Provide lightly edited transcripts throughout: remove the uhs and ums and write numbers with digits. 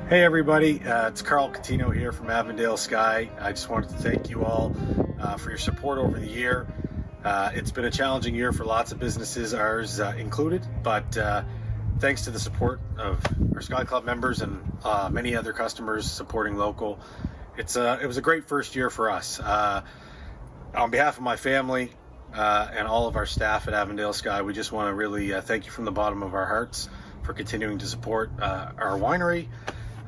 Hey everybody, it's Carl Catino here from Avondale Sky. I just wanted to thank you all for your support over the year. It's been a challenging year for lots of businesses, ours included, but thanks to the support of our Sky Club members and many other customers supporting local, it was a great first year for us. On behalf of my family and all of our staff at Avondale Sky, we just want to really thank you from the bottom of our hearts for continuing to support our winery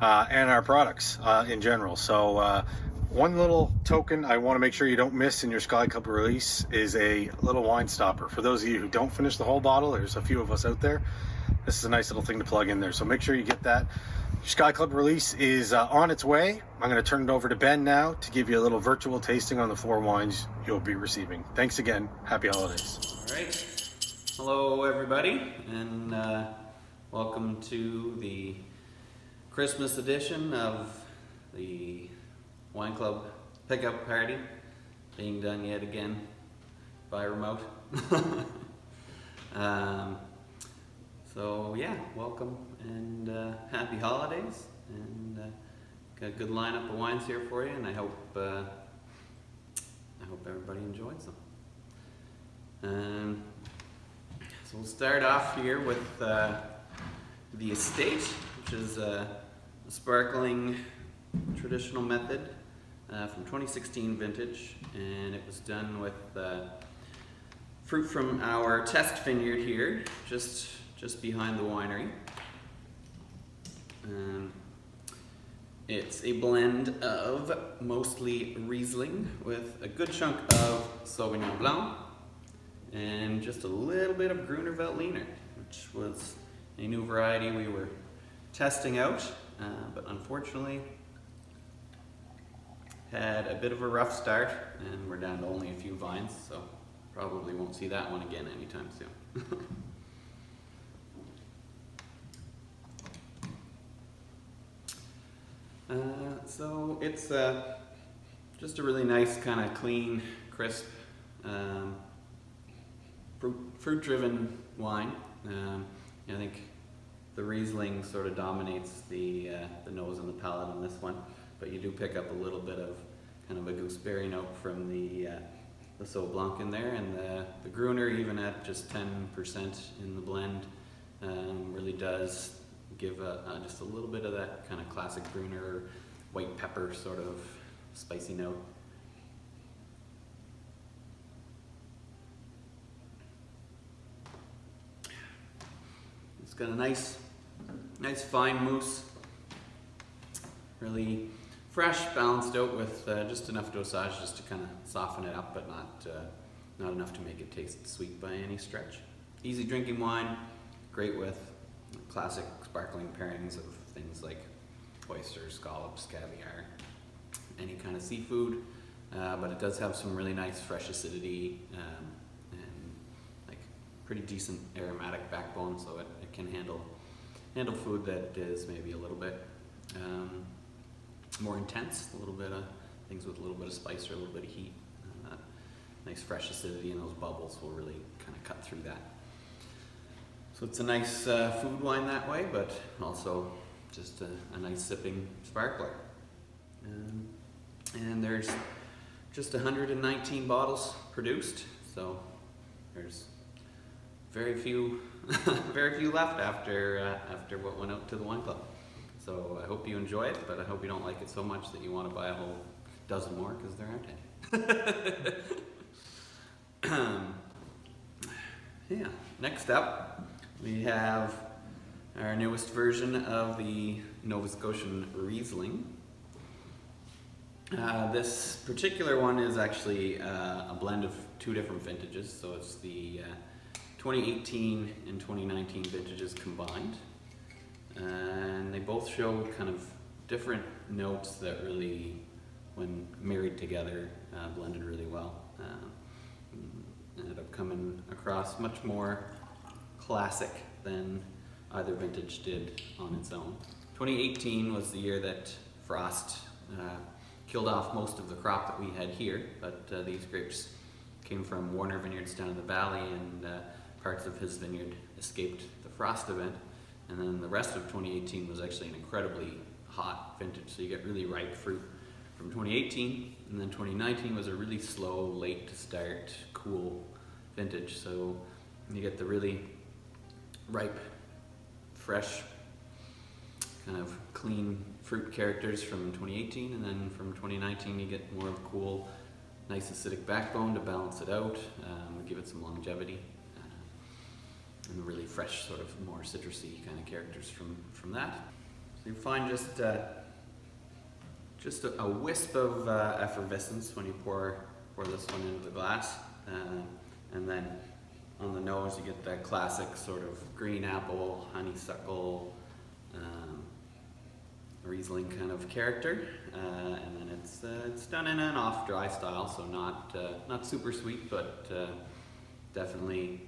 and our products in general. So one little token I want to make sure you don't miss in your Sky Club release is a little wine stopper. For those of you who don't finish the whole bottle, there's a few of us out there, this is a nice little thing to plug in there. So make sure you get that. Your Sky Club release is on its way. I'm going to turn it over to Ben now to give you a little virtual tasting on the 4 wines you'll be receiving. Thanks again. Happy holidays. All right. Hello, everybody, and welcome to the Christmas edition of the Wine Club Pickup Party, being done yet again by remote. So yeah, welcome and happy holidays, and got a good lineup of wines here for you, and I hope everybody enjoys them. So we'll start off here with the Estate, which is a sparkling traditional method from 2016 vintage, and it was done with fruit from our test vineyard here, just behind the winery. It's a blend of mostly Riesling with a good chunk of Sauvignon Blanc and just a little bit of Gruner Veltliner, which was a new variety we were testing out, but unfortunately had a bit of a rough start, and we're down to only a few vines, so probably won't see that one again anytime soon. So it's just a really nice, kind of clean, crisp, fruit-driven wine. I think the Riesling sort of dominates the nose and the palate on this one, but you do pick up a little bit of kind of a gooseberry note from the Sauv Blanc in there, and the Gruner, even at just 10% in the blend, really does give just a little bit of that kind of classic Gruner white pepper sort of spicy note. It's got a nice fine mousse, really fresh, balanced out with just enough dosage just to kind of soften it up, but not enough to make it taste sweet by any stretch. Easy drinking wine, great with classic sparkling pairings of things like oysters, scallops, caviar, any kind of seafood, but it does have some really nice fresh acidity and like pretty decent aromatic backbone, so it can handle food that is maybe a little bit more intense, a little bit of things with a little bit of spice or a little bit of heat. Nice fresh acidity, and those bubbles will really kind of cut through that. So it's a nice food wine that way, but also just a nice sipping sparkler. And there's just 119 bottles produced, so there's very few left after what went out to the wine club. So I hope you enjoy it, but I hope you don't like it so much that you want to buy a whole dozen more, because there aren't any. Yeah, next up we have our newest version of the Nova Scotian Riesling. This particular one is actually a blend of 2 different vintages, so it's the 2018 and 2019 vintages combined, and they both show kind of different notes that really, when married together, blended really well. Ended up coming across much more classic than either vintage did on its own. 2018 was the year that frost killed off most of the crop that we had here, but these grapes came from Warner Vineyards down in the valley, and parts of his vineyard escaped the frost event, And then the rest of 2018 was actually an incredibly hot vintage, so you get really ripe fruit from 2018, and then 2019 was a really slow, late to start, cool vintage. So you get the really ripe, fresh, kind of clean fruit characters from 2018, and then from 2019 you get more of a cool, nice acidic backbone to balance it out, give it some longevity, and really fresh, sort of more citrusy kind of characters from that. So you find just a wisp of effervescence when you pour this one into the glass, and then on the nose you get that classic sort of green apple, honeysuckle, Riesling kind of character, and then it's done in an off dry style, so not super sweet, but definitely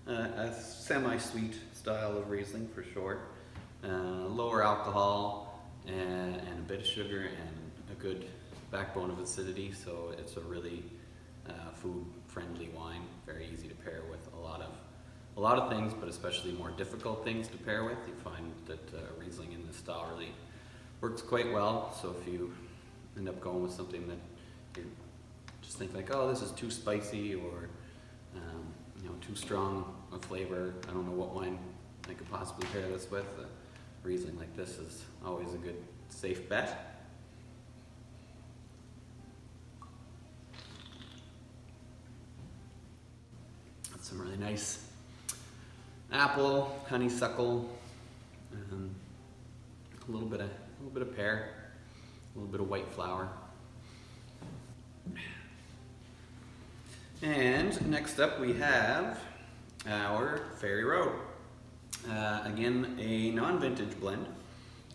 a semi-sweet style of Riesling for sure. Lower alcohol and a bit of sugar and a good backbone of acidity, so it's a really food-friendly wine. Very easy to pair with a lot of things, but especially more difficult things to pair with. You find that Riesling in this style really works quite well. So if you end up going with something that you just think like, oh, this is too spicy, or too strong a flavor, I don't know what wine I could possibly pair this with, Riesling like this is always a good safe bet. That's some really nice apple, honeysuckle, a little bit of pear, a little bit of white flower. And next up we have our Ferry Road. Again, a non-vintage blend.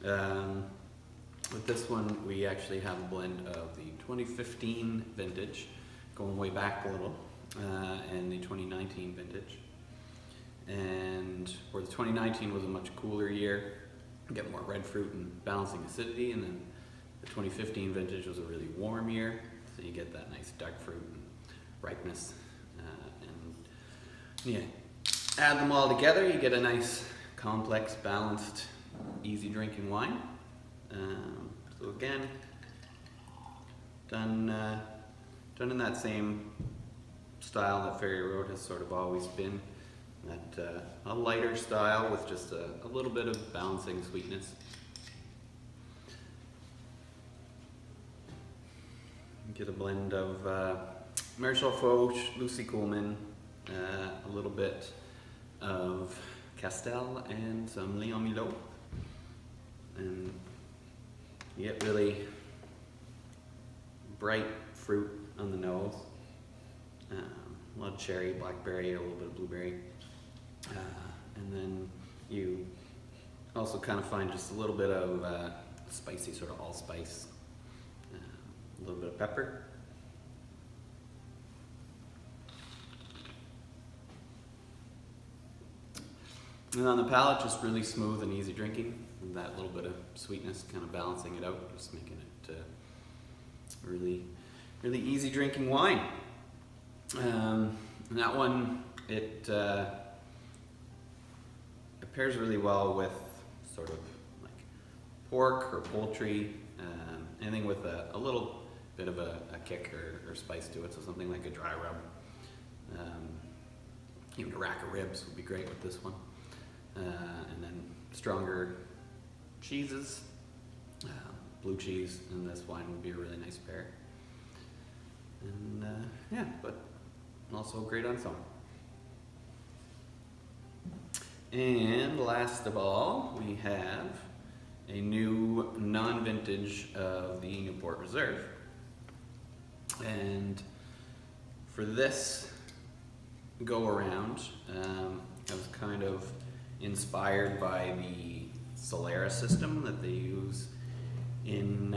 With this one, we actually have a blend of the 2015 vintage, going way back a little, and the 2019 vintage. And where the 2019 was a much cooler year, get more red fruit and balancing acidity, and then the 2015 vintage was a really warm year, so you get that nice dark fruit and ripeness, and yeah, add them all together, you get a nice, complex, balanced, easy drinking wine. So again, done in that same style that Ferry Road has sort of always been. That a lighter style with just a little bit of balancing sweetness. Get a blend of Marshall Foch, Lucy Coleman, a little bit of Castel, and some Leon Milo. And you get really bright fruit on the nose. A lot of cherry, blackberry, a little bit of blueberry. And then you also kind of find just a little bit of spicy, sort of allspice, a little bit of pepper. And on the palate, just really smooth and easy drinking, and that little bit of sweetness kind of balancing it out, just making it really, really easy drinking wine. And that one, it pairs really well with sort of like pork or poultry, anything with a little bit of a kick or spice to it, so something like a dry rub. Even a rack of ribs would be great with this one. And then stronger cheeses, blue cheese and this wine would be a really nice pair. And yeah, but also great on its own. And last of all, we have a new non-vintage of the Newport Reserve. And for this go around, I was kind of inspired by the Solera system that they use in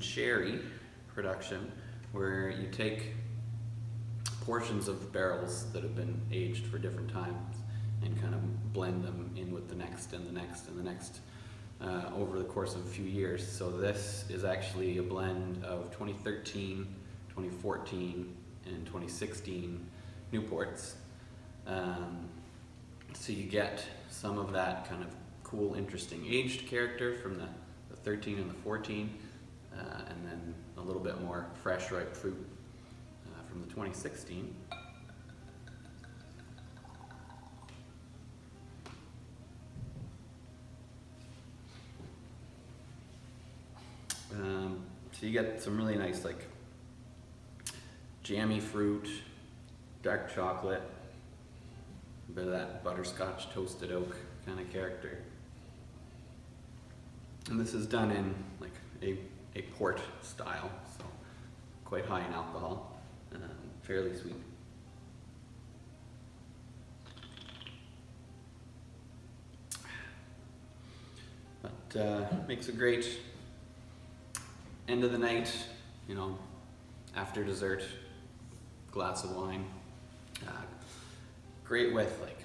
sherry production, where you take portions of barrels that have been aged for different times and kind of blend them in with the next and the next and the next over the course of a few years. So this is actually a blend of 2013, 2014, and 2016 Newports. So you get some of that kind of cool, interesting aged character from the 13 and the 14, and then a little bit more fresh, ripe fruit from the 2016. So you get some really nice, like, jammy fruit, dark chocolate, a bit of that butterscotch toasted oak kind of character. And this is done in like a port style, so quite high in alcohol, fairly sweet. But makes a great end of the night, you know, after dessert, glass of wine. Great with, like,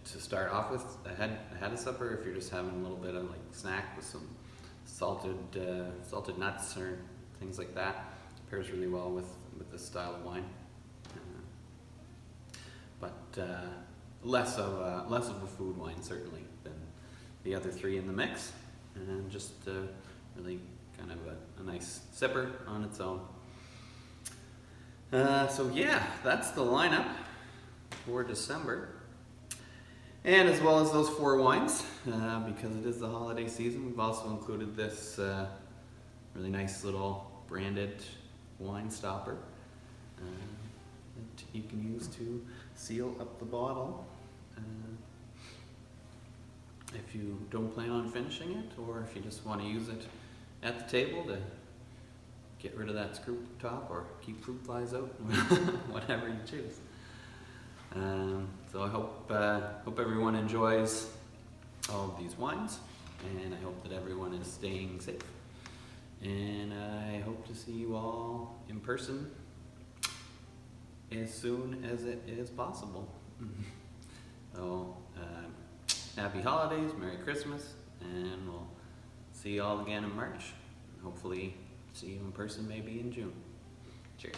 to start off with ahead of supper, if you're just having a little bit of like snack with some salted nuts or things like that. Pairs really well with this style of wine. But less of a food wine certainly than the other three in the mix, and just really kind of a nice sipper on its own. So yeah, that's the lineup for December. And as well as those 4 wines, because it is the holiday season, we've also included this really nice little branded wine stopper that you can use to seal up the bottle. If you don't plan on finishing it, or if you just want to use it at the table to get rid of that screw top or keep fruit flies out, whatever you choose. So I hope everyone enjoys all of these wines, and I hope that everyone is staying safe. And I hope to see you all in person as soon as it is possible. So happy holidays, Merry Christmas, and we'll see you all again in March. Hopefully see you in person maybe in June. Cheers.